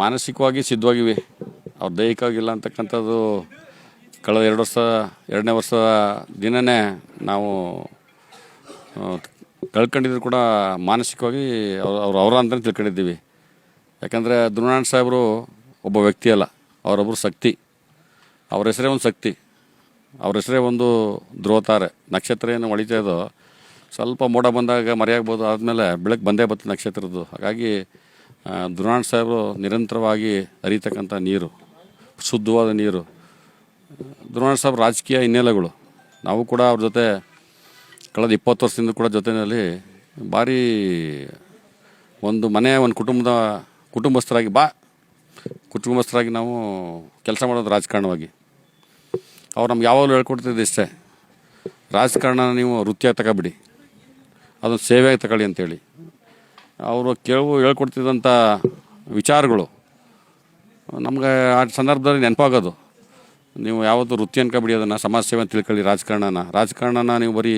ಮಾನಸಿಕವಾಗಿ ಸಿದ್ಧವಾಗಿವೆ. ಅವ್ರು ದೈಹಿಕವಾಗಿಲ್ಲ ಅಂತಕ್ಕಂಥದ್ದು ಕಳೆದ 2 ವರ್ಷ 2ನೇ ವರ್ಷದ ದಿನವೇ ನಾವು ಕಳ್ಕೊಂಡಿದ್ರು ಕೂಡ ಮಾನಸಿಕವಾಗಿ ಅವರ ಅಂತಲೇ ತಿಳ್ಕೊಂಡಿದ್ದೀವಿ. ಯಾಕಂದರೆ ಧ್ರುವನಾರಾಯಣ ಸಾಹೇಬರು ಒಬ್ಬ ವ್ಯಕ್ತಿ ಅಲ್ಲ, ಅವರೊಬ್ಬರು ಶಕ್ತಿ. ಅವ್ರ ಹೆಸರೇ ಒಂದು ಶಕ್ತಿ, ಅವ್ರ ಹೆಸರೇ ಒಂದು ಧ್ರುವತಾರೆ. ನಕ್ಷತ್ರ ಏನು ಹೊಳಿತಾ ಇದೋ ಸ್ವಲ್ಪ ಮೋಡ ಬಂದಾಗ ಮರೆಯಾಗ್ಬೋದು, ಆದಮೇಲೆ ಬೆಳಕು ಬಂದೇ ಬರ್ತದೆ ನಕ್ಷತ್ರದ್ದು. ಹಾಗಾಗಿ ಧ್ರುವನಾರಾಯಣ ಸಾಹೇಬರು ನಿರಂತರವಾಗಿ ಹರಿತಕ್ಕಂಥ ನೀರು, ಶುದ್ಧವಾದ ನೀರು. ಧ್ರುವನಾರಾಯಣ ಸಾಹೇಬ್ ರಾಜಕೀಯ ಹಿನ್ನೆಲೆಗಳು. ನಾವು ಕೂಡ ಅವ್ರ ಜೊತೆ ಕಳೆದ 20 ವರ್ಷದಿಂದ ಕೂಡ ಜೊತೆಯಲ್ಲಿ ಭಾರಿ ಒಂದು ಮನೆಯ ಒಂದು ಕುಟುಂಬಸ್ಥರಾಗಿ ನಾವು ಕೆಲಸ ಮಾಡೋದು ರಾಜಕಾರಣವಾಗಿ. ಅವ್ರು ನಮ್ಗೆ ಯಾವಾಗಲೂ ಹೇಳ್ಕೊಡ್ತಿದ್ದು ಇಷ್ಟೇ, ರಾಜಕಾರಣ ನೀವು ವೃತ್ತಿಯಾಗಿ ತಗೊಬಿಡಿ, ಅದನ್ನು ಸೇವೆಯಾಗಿ ತಗೊಳ್ಳಿ ಅಂತೇಳಿ. ಅವರು ಹೇಳ್ಕೊಡ್ತಿದ್ದಂಥ ವಿಚಾರಗಳು ನಮ್ಗೆ ಆ ಸಂದರ್ಭದಲ್ಲಿ ನೆನಪಾಗೋದು. ನೀವು ಯಾವತ್ತೂ ವೃತ್ತಿ ಅನ್ಕೊಬಿಡಿ, ಅದನ್ನು ಸಮಾಜ ಸೇವೆ ಅಂತ ತಿಳ್ಕೊಳ್ಳಿ. ರಾಜಕಾರಣನ ನೀವು ಬರೀ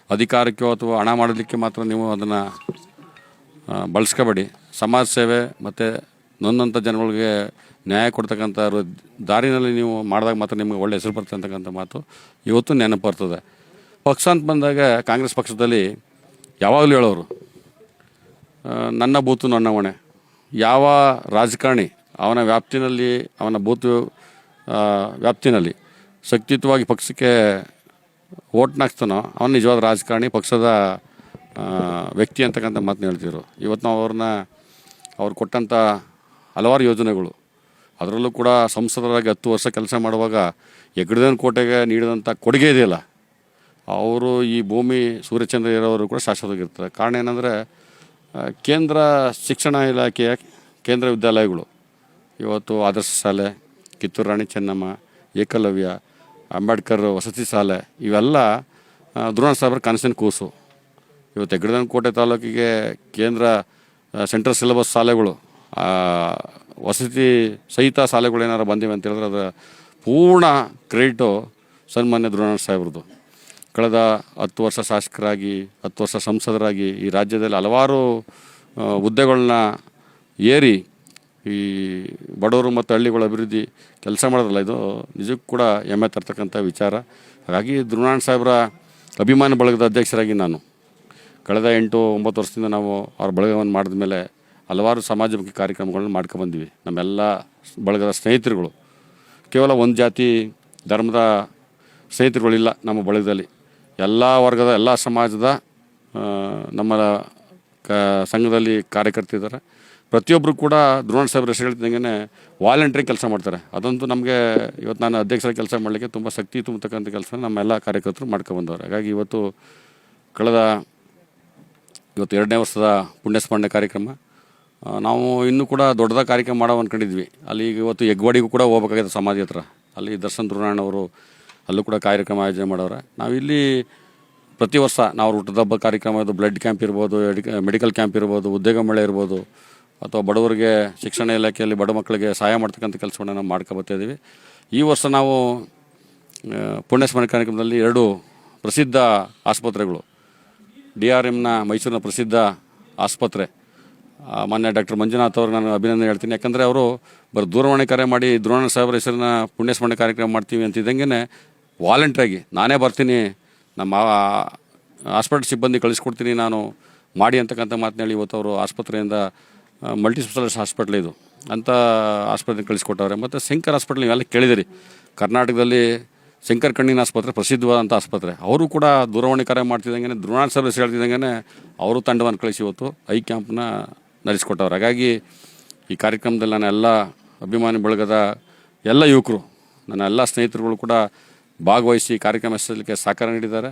ಅಧಿಕಾರಕ್ಕೆ ಅಥವಾ ಹಣ ಮಾಡೋದಕ್ಕೆ ಮಾತ್ರ ನೀವು ಅದನ್ನು ಬಳಸ್ಕೋಬೇಡಿ. ಸಮಾಜ ಸೇವೆ ಮತ್ತು ನೊಂದಂಥ ಜನಗಳಿಗೆ ನ್ಯಾಯ ಕೊಡ್ತಕ್ಕಂಥ ದಾರಿನಲ್ಲಿ ನೀವು ಮಾಡಿದಾಗ ಮಾತ್ರ ನಿಮಗೆ ಒಳ್ಳೆ ಹೆಸರು ಬರ್ತದೆ ಅಂತಕ್ಕಂಥ ಮಾತು ಇವತ್ತು ನೆನಪು ಬರ್ತದೆ. ಪಕ್ಷ ಅಂತ ಬಂದಾಗ ಕಾಂಗ್ರೆಸ್ ಪಕ್ಷದಲ್ಲಿ ಯಾವಾಗಲೂ ಹೇಳೋರು, ನನ್ನ ಬೂತು ನನ್ನ ಹೊಣೆ. ಯಾವ ರಾಜಕಾರಣಿ ಅವನ ವ್ಯಾಪ್ತಿನಲ್ಲಿ ಶಕ್ತಿಯುತವಾಗಿ ಪಕ್ಷಕ್ಕೆ ಓಟ್ನ ಹಾಕ್ತಾನೋ ಅವನ ನಿಜವಾದ ರಾಜಕಾರಣಿ, ಪಕ್ಷದ ವ್ಯಕ್ತಿ ಅಂತಕ್ಕಂಥ ಮಾತನ್ನ ಹೇಳ್ತಿದ್ರು. ಇವತ್ತು ನಾವು ಅವ್ರು ಕೊಟ್ಟಂಥ ಹಲವಾರು ಯೋಜನೆಗಳು, ಅದರಲ್ಲೂ ಕೂಡ ಸಂಸದರಾಗಿ 10 ವರ್ಷ ಕೆಲಸ ಮಾಡುವಾಗ ಹೆಗ್ಗಡದೇವನ ಕೋಟೆಗೆ ನೀಡಿದಂಥ ಕೊಡುಗೆ ಇದೆಯಲ್ಲ, ಅವರು ಈ ಭೂಮಿ ಸೂರ್ಯಚಂದ್ರ ಇರೋರು ಕೂಡ ಶಾಶ್ವತವಾಗಿರ್ತಾರೆ. ಕಾರಣ ಏನಂದರೆ ಕೇಂದ್ರ ಶಿಕ್ಷಣ ಇಲಾಖೆಯ ಕೇಂದ್ರ ವಿದ್ಯಾಲಯಗಳು ಇವತ್ತು ಆದರ್ಶ ಶಾಲೆ, ಕಿತ್ತೂರು ರಾಣಿ ಚೆನ್ನಮ್ಮ, ಏಕಲವ್ಯ, ಅಂಬೇಡ್ಕರ್ ವಸತಿ ಶಾಲೆ ಇವೆಲ್ಲ ಧ್ರುವನಾರಾಯಣ ಸಾಹೇಬ್ರ ಕನಸಿನ ಕೂಸು. ಇವತ್ತು ಹೆಗ್ಗಡದೇವನ ಕೋಟೆ ತಾಲೂಕಿಗೆ ಕೇಂದ್ರ ಸೆಂಟ್ರಲ್ ಸಿಲೆಬಸ್ ಶಾಲೆಗಳು, ವಸತಿ ಸಹಿತ ಶಾಲೆಗಳು ಏನಾರು ಬಂದಿವೆ ಅಂತ ಹೇಳಿದ್ರೆ ಅದರ ಪೂರ್ಣ ಕ್ರೆಡಿಟು ಸನ್ಮಾನ್ಯ ಧ್ರುವನಾರಾಯಣ ಸಾಹೇಬ್ರದ್ದು. ಕಳೆದ 10 ವರ್ಷ ಶಾಸಕರಾಗಿ 10 ವರ್ಷ ಸಂಸದರಾಗಿ ಈ ರಾಜ್ಯದಲ್ಲಿ ಹಲವಾರು ಹುದ್ದೆಗಳನ್ನ ಏರಿ ಈ ಬಡವರು ಮತ್ತು ಹಳ್ಳಿಗಳ ಅಭಿವೃದ್ಧಿ ಕೆಲಸ ಮಾಡೋದಲ್ಲ, ಇದು ನಿಜಕ್ಕೂ ಕೂಡ ಹೆಮ್ಮೆ ತರ್ತಕ್ಕಂಥ ವಿಚಾರ. ಹಾಗಾಗಿ ಧ್ರುವನಾರಾಯಣ ಸಾಹೇಬ್ರ ಅಭಿಮಾನಿ ಬಳಗದ ಅಧ್ಯಕ್ಷರಾಗಿ ನಾನು ಕಳೆದ 8-9 ವರ್ಷದಿಂದ ನಾವು ಅವ್ರ ಬಳಗವನ್ನು ಮಾಡಿದ ಮೇಲೆ ಹಲವಾರು ಸಮಾಜಮುಖಿ ಕಾರ್ಯಕ್ರಮಗಳನ್ನ ಮಾಡ್ಕೊಬಂದಿವಿ. ನಮ್ಮೆಲ್ಲ ಬಳಗದ ಸ್ನೇಹಿತರುಗಳು, ಕೇವಲ ಒಂದು ಜಾತಿ ಧರ್ಮದ ಸ್ನೇಹಿತರುಗಳಿಲ್ಲ ನಮ್ಮ ಬಳಗದಲ್ಲಿ. ಎಲ್ಲ ವರ್ಗದ ಎಲ್ಲ ಸಮಾಜದ ನಮ್ಮ ಸಂಘದಲ್ಲಿ ಕಾರ್ಯಕರ್ತರಿದ್ದಾರೆ. ಪ್ರತಿಯೊಬ್ಬರು ಕೂಡ ಧ್ರುವನಾರಾಯಣ ಸಾಹೇಬ್ರ ಹೆಸರು ಹೇಳ್ತಿದ್ದಂಗೆ ವಾಲಂಟ್ರಿ ಕೆಲಸ ಮಾಡ್ತಾರೆ. ಅದಂತೂ ನಮಗೆ ಇವತ್ತು ನಾನು ಅಧ್ಯಕ್ಷರ ಕೆಲಸ ಮಾಡಲಿಕ್ಕೆ ತುಂಬ ಶಕ್ತಿ ತುಂಬತಕ್ಕಂಥ ಕೆಲಸ ನಮ್ಮೆಲ್ಲ ಕಾರ್ಯಕರ್ತರು ಮಾಡ್ಕೊಬಂದವ್ರು. ಹಾಗಾಗಿ ಇವತ್ತು 2ನೇ ವರ್ಷದ ಪುಣ್ಯಸ್ಮರಣೆ ಕಾರ್ಯಕ್ರಮ ನಾವು ಇನ್ನೂ ಕೂಡ ದೊಡ್ಡದಾಗಿ ಕಾರ್ಯಕ್ರಮ ಮಾಡೋ ಅಂದ್ಕೊಂಡಿದ್ವಿ. ಅಲ್ಲಿ ಇವತ್ತು ಹೆಗ್ವಾಡಿಗೂ ಕೂಡ ಹೋಗ್ಬೇಕಾಗಿದೆ ಸಮಾಧಿ ಹತ್ರ. ಅಲ್ಲಿ ದರ್ಶನ್ ಧ್ರುವನಾರಾಯಣವರು ಅಲ್ಲೂ ಕೂಡ ಕಾರ್ಯಕ್ರಮ ಆಯೋಜನೆ ಮಾಡವ್ರೆ. ನಾವಿಲ್ಲಿ ಪ್ರತಿ ವರ್ಷ ನಾವು ಹುಟ್ಟದ ಹಬ್ಬ ಕಾರ್ಯಕ್ರಮ ಇರ್ಬೋದು, ಬ್ಲಡ್ ಕ್ಯಾಂಪ್ ಇರ್ಬೋದು, ಮೆಡಿಕಲ್ ಕ್ಯಾಂಪ್ ಇರ್ಬೋದು, ಉದ್ಯೋಗ ಮೇಳ ಇರ್ಬೋದು, ಅಥವಾ ಬಡವರಿಗೆ ಶಿಕ್ಷಣ ಇಲಾಖೆಯಲ್ಲಿ ಬಡ ಮಕ್ಕಳಿಗೆ ಸಹಾಯ ಮಾಡ್ತಕ್ಕಂಥ ಕೆಲಸವನ್ನು ನಾವು ಮಾಡ್ಕೊಬರ್ತಾಯಿದ್ದೀವಿ. ಈ ವರ್ಷ ನಾವು ಪುಣ್ಯಸ್ಮರಣೆ ಕಾರ್ಯಕ್ರಮದಲ್ಲಿ 2 ಪ್ರಸಿದ್ಧ ಆಸ್ಪತ್ರೆಗಳು, DRMನ ಮೈಸೂರಿನ ಪ್ರಸಿದ್ಧ ಆಸ್ಪತ್ರೆ, ಮಾನ್ಯ ಡಾಕ್ಟರ್ ಮಂಜುನಾಥ್ ಅವ್ರಿಗೆ ನಾನು ಅಭಿನಂದನೆ ಹೇಳ್ತೀನಿ. ಯಾಕಂದರೆ ಅವರು ಬರೀ ದೂರವಾಣಿ ಕರೆ ಮಾಡಿ ಧ್ರುವನಾರಾಯಣ ಸಾಹೇಬ್ರ ಹೆಸರನ್ನ ಪುಣ್ಯಸ್ಮರಣೆ ಕಾರ್ಯಕ್ರಮ ಮಾಡ್ತೀವಿ ಅಂತಿದ್ದಂಗೆ ವಾಲಂಟ್ರಿಯಾಗಿ ನಾನೇ ಬರ್ತೀನಿ, ನಮ್ಮ ಹಾಸ್ಪಿಟಲ್ ಸಿಬ್ಬಂದಿ ಕಳಿಸ್ಕೊಡ್ತೀನಿ ನಾನು ಮಾಡಿ ಅಂತಕ್ಕಂಥ ಮಾತನ್ನ ಹೇಳಿ ಇವತ್ತು ಅವರು ಆಸ್ಪತ್ರೆಯಿಂದ ಮಲ್ಟಿ ಸ್ಪೆಷಾಲಿಸ್ಟ್ ಹಾಸ್ಪಿಟ್ಲ್ ಇದು ಅಂತ ಆಸ್ಪತ್ರೆಗೆ ಕಳಿಸ್ಕೊಟ್ಟವ್ರೆ. ಮತ್ತು ಶಂಕರ್ ಹಾಸ್ಪಿಟ್ಲ್ ನೀವೆಲ್ಲ ಕೇಳಿದಿರಿ, ಕರ್ನಾಟಕದಲ್ಲಿ ಶಂಕರ್ ಕಣ್ಣಿನ ಆಸ್ಪತ್ರೆ ಪ್ರಸಿದ್ಧವಾದಂಥ ಆಸ್ಪತ್ರೆ. ಅವರು ಕೂಡ ದೂರವಾಣಿ ಕರೆ ಮಾಡ್ತಿದ್ದಂಗೆ ಧ್ರುವನಾರಾಯಣ ಸಾಹೇಬ್ರ ಹೆಸರು ಹೇಳ್ತಿದ್ದಂಗೆ ಅವರು ತಂಡವನ್ನು ಕಳಿಸಿ ಇವತ್ತು ಐ ಕ್ಯಾಂಪ್ನ ನಡೆಸ್ಕೊಟ್ಟವ್ರು. ಹಾಗಾಗಿ ಈ ಕಾರ್ಯಕ್ರಮದಲ್ಲಿ ನನ್ನ ಎಲ್ಲ ಅಭಿಮಾನಿ ಬಳಗದ ಎಲ್ಲ ಯುವಕರು, ನನ್ನ ಎಲ್ಲ ಸ್ನೇಹಿತರುಗಳು ಕೂಡ ಭಾಗವಹಿಸಿ ಕಾರ್ಯಕ್ರಮ ಯಶಸ್ಸಲಿಕ್ಕೆ ಸಹಕಾರ ನೀಡಿದ್ದಾರೆ.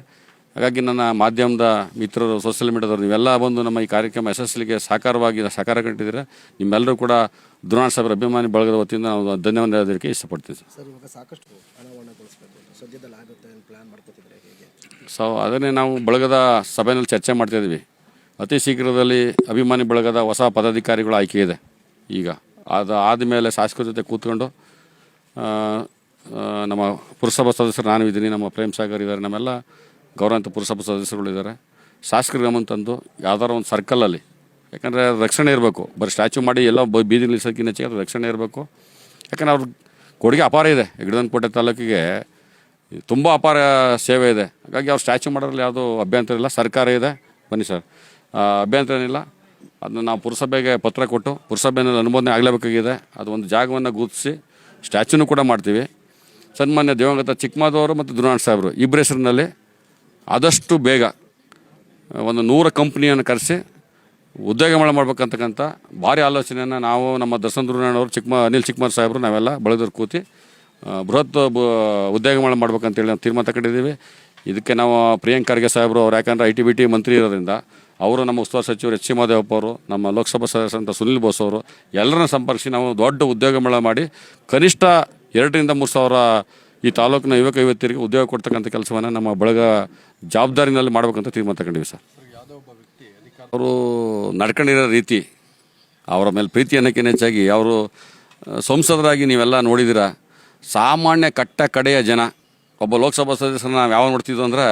ಹಾಗಾಗಿ ನನ್ನ ಮಾಧ್ಯಮದ ಮಿತ್ರರು, ಸೋಷಿಯಲ್ ಮೀಡಿಯಾದವರು ನೀವೆಲ್ಲ ಬಂದು ನಮ್ಮ ಈ ಕಾರ್ಯಕ್ರಮ ಯಶಸ್ಸಲಿಕ್ಕೆ ಸಹಕಾರ ಕೊಟ್ಟಿದ್ದೀರಾ. ನಿಮ್ಮೆಲ್ಲರೂ ಕೂಡ ಧ್ರುವನಾರಾಯಣ ಸಾಹೇಬ್ರ ಅಭಿಮಾನಿ ಬಳಗದ ವತಿಯಿಂದ ನಾವು ಧನ್ಯವಾದ ಹೇಳೋದಕ್ಕೆ ಇಷ್ಟಪಡ್ತೀನಿ ಸರ್. ಇವಾಗ ಸಾಕಷ್ಟು ಹಣವನ್ನು ಸದ್ಯದಲ್ಲಿ ಆಗುತ್ತೆ ಪ್ಲಾನ್ ಮಾಡ್ಕೊತಿದ್ರೆ ಹೇಗೆ? ಸೊ ಅದನ್ನೇ ನಾವು ಬಳಗದ ಸಭೆಯಲ್ಲಿ ಚರ್ಚೆ ಮಾಡ್ತಾಯಿದ್ವಿ. ಅತಿ ಶೀಘ್ರದಲ್ಲಿ ಅಭಿಮಾನಿ ಬಳಗದ ಹೊಸ ಪದಾಧಿಕಾರಿಗಳು ಆಯ್ಕೆ ಇದೆ. ಈಗ ಅದು ಆದಮೇಲೆ ಶಾಸಕರ ಜೊತೆ ಕೂತ್ಕೊಂಡು ನಮ್ಮ ಪುರಸಭಾ ಸದಸ್ಯರು ನಾನು ಇದ್ದೀನಿ, ನಮ್ಮ ಪ್ರೇಮ್ ಸಾಗರ್ ಇದ್ದಾರೆ, ನಮ್ಮೆಲ್ಲ ಗೌರವಾನ್ವಿತ ಪುರಸಭಾ ಸದಸ್ಯರುಗಳಿದ್ದಾರೆ. ಶಾಸಕರ ಗಮನ ತಂದು ಯಾವ್ದಾರು ಒಂದು ಸರ್ಕಲಲ್ಲಿ ಯಾಕಂದರೆ ರಕ್ಷಣೆ ಇರಬೇಕು. ಬರೀ ಸ್ಟ್ಯಾಚು ಮಾಡಿ ಎಲ್ಲ ಬೀದಿ ನಿಲ್ಲಿಸೋಕ್ಕಿಂತ ಹೆಚ್ಚಿಗೆ ಅದು ರಕ್ಷಣೆ ಇರಬೇಕು. ಯಾಕಂದರೆ ಅವ್ರ ಕೊಡುಗೆ ಅಪಾರ ಇದೆ. ಹೆಗ್ಗಡದನಕೋಟೆ ತಾಲೂಕಿಗೆ ತುಂಬ ಅಪಾರ ಸೇವೆ ಇದೆ. ಹಾಗಾಗಿ ಅವ್ರು ಸ್ಟ್ಯಾಚು ಮಾಡೋದ್ರಲ್ಲಿ ಯಾವುದೂ ಅಭ್ಯಂತರ ಇಲ್ಲ. ಸರ್ಕಾರ ಇದೆ, ಬನ್ನಿ ಸರ್, ಅಭ್ಯಂತರ ಏನಿಲ್ಲ. ಅದನ್ನ ನಾವು ಪುರಸಭೆಗೆ ಪತ್ರ ಕೊಟ್ಟು ಪುರಸಭೆಯಲ್ಲಿ ಅನುಮೋದನೆ ಆಗಲೇಬೇಕಾಗಿದೆ. ಅದು ಒಂದು ಜಾಗವನ್ನು ಗುರುತಿಸಿ ಸ್ಟ್ಯಾಚ್ಯೂನು ಕೂಡ ಮಾಡ್ತೀವಿ. ಸನ್ಮಾನ್ಯ ದಿವಂಗತ ಚಿಕ್ಕಮಾದವರು ಮತ್ತು ದುರ್ನಾಳ್ ಸಾಹೇಬರು ಇಬ್ಬರ ಹೆಸರಿನಲ್ಲಿ ಆದಷ್ಟು ಬೇಗ ಒಂದು 100 ಕಂಪ್ನಿಯನ್ನು ಕರೆಸಿ ಉದ್ಯೋಗ ಮೇಳ ಮಾಡ್ಬೇಕಂತಕ್ಕಂಥ ಭಾರಿ ಆಲೋಚನೆಯನ್ನು ನಾವು, ನಮ್ಮ ದರ್ಶನ್ ದುರ್ನಾಳ್ ಅನಿಲ್ ಚಿಕ್ಕಮಾರ್ ಸಾಹೇಬರು ನಾವೆಲ್ಲ ಬೆಳೆದವ್ರು ಕೂತಿ ಬೃಹತ್ ಉದ್ಯೋಗ ಮೇಳ ಮಾಡ್ಬೇಕಂತೇಳಿ ನಾವು ತೀರ್ಮಾನ ತಗೊಂಡಿದ್ದೀವಿ. ಇದಕ್ಕೆ ನಾವು ಪ್ರಿಯಾಂಕ್ ಖರ್ಗೆ ಸಾಹೇಬರು ಅವ್ರು, ಯಾಕಂದರೆ IT-BT ಮಂತ್ರಿ ಇರೋದ್ರಿಂದ ಅವರು, ನಮ್ಮ ಉಸ್ತುವಾರಿ ಸಚಿವರು H.C. ಮಾದೇವಪ್ಪ ಅವರು, ನಮ್ಮ ಲೋಕಸಭಾ ಸದಸ್ಯರಂತ ಸುನಿಲ್ ಬೋಸ್ ಅವರು ಎಲ್ಲರನ್ನ ಸಂಪರ್ಕಿಸಿ ನಾವು ದೊಡ್ಡ ಉದ್ಯೋಗ ಮೇಳ ಮಾಡಿ ಕನಿಷ್ಠ 2,000 ರಿಂದ 3,000 ಈ ತಾಲೂಕಿನ ಯುವಕರಿಗೆ ಉದ್ಯೋಗ ಕೊಡ್ತಕ್ಕಂಥ ಕೆಲಸವನ್ನು ನಮ್ಮ ಬಳಗ ಜವಾಬ್ದಾರಿನಲ್ಲಿ ಮಾಡ್ಬೇಕಂತ ತೀರ್ಮಾನ ತಗೊಂಡಿವಿ ಸರ್. ಅವರು ನಡ್ಕೊಂಡಿರೋ ರೀತಿ, ಅವರ ಮೇಲೆ ಪ್ರೀತಿ ಅನ್ನೋಕ್ಕಿಂತ ಹೆಚ್ಚಾಗಿ ಅವರು ಸಂಸದರಾಗಿ ನೀವೆಲ್ಲ ನೋಡಿದ್ದೀರ. ಸಾಮಾನ್ಯ ಕಟ್ಟ ಕಡೆಯ ಜನ. ಒಬ್ಬ ಲೋಕಸಭಾ ಸದಸ್ಯರನ್ನ ನಾವು ಯಾವ ನೋಡ್ತಿದ್ವು ಅಂದರೆ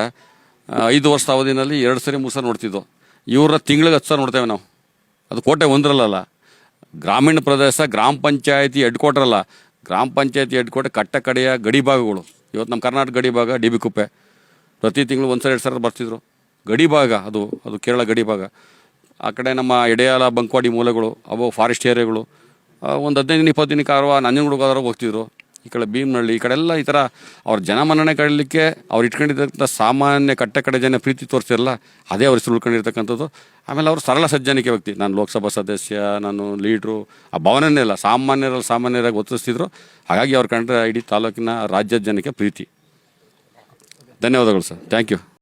5 ವರ್ಷದ ಅವಧಿನಲ್ಲಿ 2 ಸರಿ 3 ಸರಿ ನೋಡ್ತಿದ್ದೋ. ಇವ್ರ ತಿಂಗಳಿಗೆ 10 ಸರಿ ನೋಡ್ತೇವೆ ನಾವು. ಅದು ಕೋಟೆ ಒಂದರಲ್ಲ, ಗ್ರಾಮೀಣ ಪ್ರದೇಶ, ಗ್ರಾಮ ಪಂಚಾಯತಿ ಹೆಡ್ ಕ್ವಾರ್ಟರ್ ಅಲ್ಲ, ಗ್ರಾಮ ಪಂಚಾಯತಿ ಹೆಡ್ ಕ್ವಾರ್ಟರ್ ಕಟ್ಟ ಕಡೆಯ ಗಡಿ ಭಾಗಗಳು. ಇವತ್ತು ನಮ್ಮ ಕರ್ನಾಟಕ ಗಡಿ ಭಾಗ DB ಕುಪ್ಪೆ, ಪ್ರತಿ ತಿಂಗಳು 1 ಸರಿ 2 ಸರಿ ಬರ್ತಿದ್ರು. ಗಡಿ ಭಾಗ ಅದು ಕೇರಳ ಗಡಿ ಭಾಗ. ಆ ಕಡೆ ನಮ್ಮ ಎಡೆಯಾಲ ಬಂಕ್ವಾಡಿ ಮೂಲಗಳು, ಅವು ಫಾರೆಸ್ಟ್ ಏರಿಯಾಗಳು. ಒಂದು 15-20 ದಿನಕ್ಕೆ ನಂಜನಗೂಡಿಗೆ ಹೋಗ್ತಿದ್ರು. ಈ ಕಡೆ ಭೀಮನಹಳ್ಳಿ, ಈ ಕಡೆ ಎಲ್ಲ ಈ ಥರ ಅವ್ರ ಜನಮನ್ನಣೆ ಕಡಲಿಕ್ಕೆ ಅವ್ರು ಇಟ್ಕೊಂಡಿರ್ತಕ್ಕಂಥ ಸಾಮಾನ್ಯ ಕಟ್ಟ ಕಡೆ ಜನ ಪ್ರೀತಿ ತೋರಿಸ್ತಿರಲ್ಲ, ಅದೇ ಅವ್ರ ಹೆಸರು ಉಳ್ಕೊಂಡಿರ್ತಕ್ಕಂಥದ್ದು. ಆಮೇಲೆ ಅವರು ಸರಳ ಸಜ್ಜನಿಕೆ ವ್ಯಕ್ತಿ. ನಾನು ಲೋಕಸಭಾ ಸದಸ್ಯ, ನಾನು ಲೀಡ್ರು, ಆ ಭಾವನೆಯೇ ಇಲ್ಲ. ಸಾಮಾನ್ಯರಾಗಿ ಒತ್ತಿಸ್ತಿದ್ರು. ಹಾಗಾಗಿ ಅವ್ರ ಕಂಡ್ರೆ ಇಡೀ ತಾಲೂಕಿನ ರಾಜ್ಯದ ಜನಕ್ಕೆ ಪ್ರೀತಿ. ಧನ್ಯವಾದಗಳು ಸರ್. Thank you.